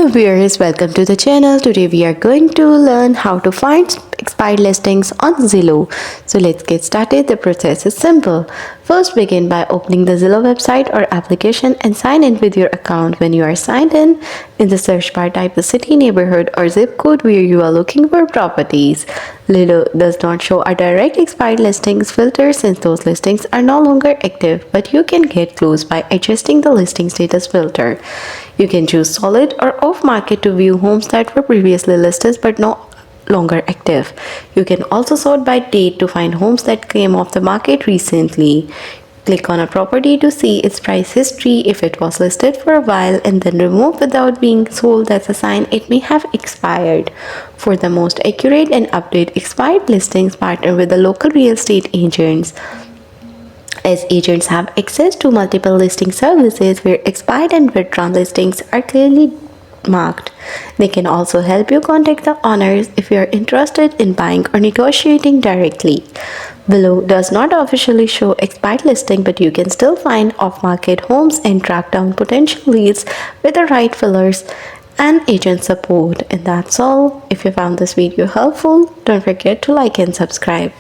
Hello viewers, welcome to the channel. Today we are going to learn how to find expired listings on Zillow. So let's get started. The process is simple. First, begin by opening the Zillow website or application and sign in with your account. When you are signed in the search bar, type the city, neighborhood or zip code where you are looking for properties. Zillow does not show a direct expired listings filter since those listings are no longer active, but you can get close by adjusting the listing status filter. You can choose solid or off market to view homes that were previously listed but no longer active. You can also sort by date to find homes that came off the market recently. Click on a property to see its price history. If it was listed for a while and then removed without being sold, that's a sign it may have expired. For the most accurate and updated expired listings, partner with the local real estate agents, as agents have access to multiple listing services where expired and withdrawn listings are clearly marked. They can also help you contact the owners if you are interested in buying or negotiating directly. Below does not officially show expired listing, but you can still find off-market homes and track down potential leads with the right fillers and agent support. And that's all. If you found this video helpful, don't forget to like and subscribe.